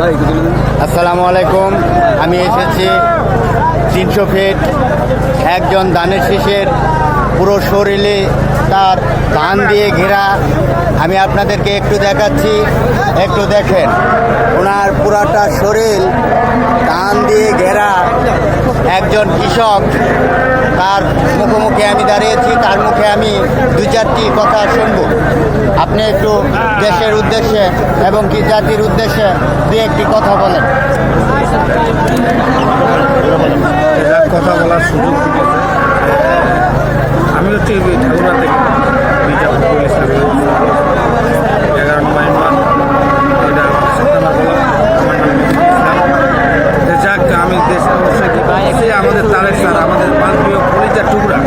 আসসালামু আলাইকুম। আমি এসেছি 300 ফিট একজন ধানের শীষের পুরো শরীরে তার ধান দিয়ে ঘেরা। আমি আপনাদেরকে একটু দেখাচ্ছি, একটু দেখেন। ওনার পুরাটা শরীর ধান দিয়ে ঘেরা একজন কৃষক। তার মুখোমুখি আমি দাঁড়িয়েছি, তার মুখে আমি দু চারটি কথা শুনব। আপনি একটু দেশের উদ্দেশ্যে এবং কি জাতির উদ্দেশ্যে দু একটি কথা বলেন। কথা বলার সুযোগ দিয়েছে। আমি হচ্ছে ঠাকুরা থেকে আমি দেশের অবশ্যই আমাদের তারেক স্যার, আমাদের প্রিয় কলিজার টুকরা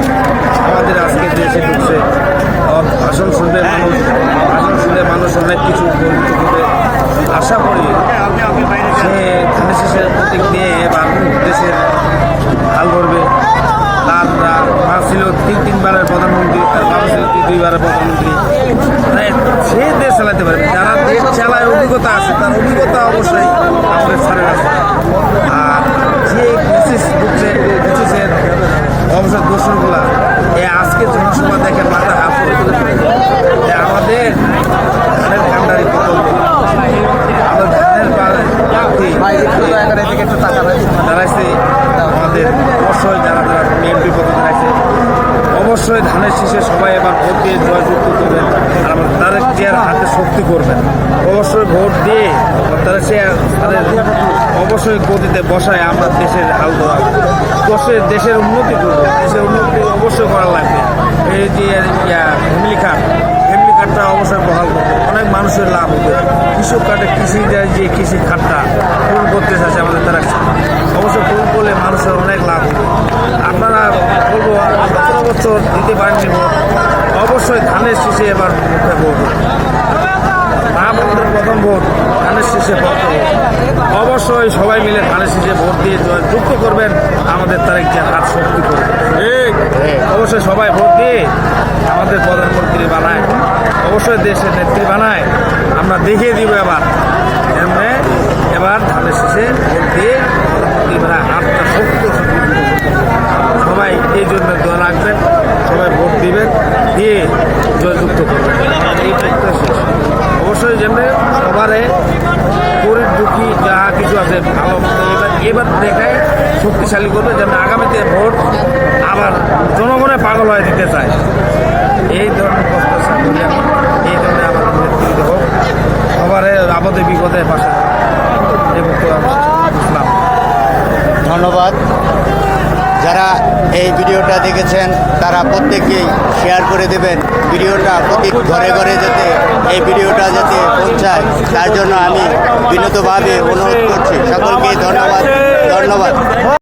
আমাদের আজকে দেশে ঢুকছে। ভাষণ শুনবে মানুষ, ভাষণ শুনলে মানুষ অনেক কিছু করবে। আশা করি সে ধানের শীষের প্রতীক নিয়ে এবার দেশের হাল ধরবে। তার মা ছিল তিনবারের প্রধানমন্ত্রী, তার বাবা ছিল 2বারের প্রধানমন্ত্রী। তাই সে দেশ চালাতে পারে। যারা দেশ চালায় অভিজ্ঞতা আছে, তার অভিজ্ঞতা অবশ্যই আমাদের স্যারের আছে। আর যে ব্রিটিশের অবসর দোষরগুলা আজকে জনসভা দেখে মাথা হাত করে আমাদের ধানের কান্ডারি প্রকল্প, আমাদের ধানের দাঁড়াইছে আমাদের অবশ্যই যারা এমপি পদে দাঁড়াইছে অবশ্যই ধানের শীষে সবাই এবার ভোট দিয়ে জয়যুক্ত করবেন। আর আমার তাদের চেয়ার হাতে শক্তি করবেন। অবশ্যই ভোট দিয়ে তারা তাদের অবশ্যই গতিতে বসায় আমরা দেশের হাল ধরা, দেশের উন্নতি করবো। দেশের উন্নতি অবশ্যই করা লাগবে। এই যে ফ্যামিলি কার্ডটা অবশ্যই বহাল করবে, অনেক মানুষের লাভ হবে। কৃষক কার্ডে যে কৃষি খাতটা পূরণ করতে চাচ্ছে আমাদের তারা অবশ্যই পূরণ করলে মানুষের অনেক লাভ হবে। আপনারা বলবো বছর দিতে পারেননি ভোট, অবশ্যই ধানের শীষে এবার মুখে ভোট। আমাদের প্রথম ভোট ধানের শীষে পড়তে হবে। অবশ্যই সবাই মিলে ধানের শীষে ভোট দিয়ে যুক্ত করবেন, আমাদের তারিখ যে হাত শক্তি করবে। অবশ্যই সবাই ভোট দিয়ে আমাদের প্রধানমন্ত্রী বানায়, অবশ্যই দেশের নেত্রী বানায়। আমরা দেখিয়ে দিব এবার ধানের শীষে ভোট দিয়ে হাতটা শক্ত সবাই এই জন্য দোয়া রাখবেন। সবাই ভোট দিবেন, দিয়ে জয়যুক্ত করবেন। এই প্রত্যাশা অবশ্যই যেমনি সবারে গরিব দুঃখী যা কিছু আছে ভালো এবার দেখায় শক্তিশালী করবে, যেন আগামীতে ভোট আবার জনগণে পাগল হয়ে দিতে চায়। এই ধরনের প্রত্যাশা করি আমি। এই ধরনের আমার নেতৃত্ব হোক, সবারে আপদে বিপদে পাশে ইসলাম। ধন্যবাদ। যারা এই ভিডিওটা দেখেছেন তারা প্রত্যেকেই শেয়ার করে দেবেন। ভিডিওটা প্রতি ঘরে ঘরে যাতে এই ভিডিওটা যাতে পৌঁছায়, তার জন্য আমি বিনীতভাবে অনুরোধ করছি। সকলকে ধন্যবাদ।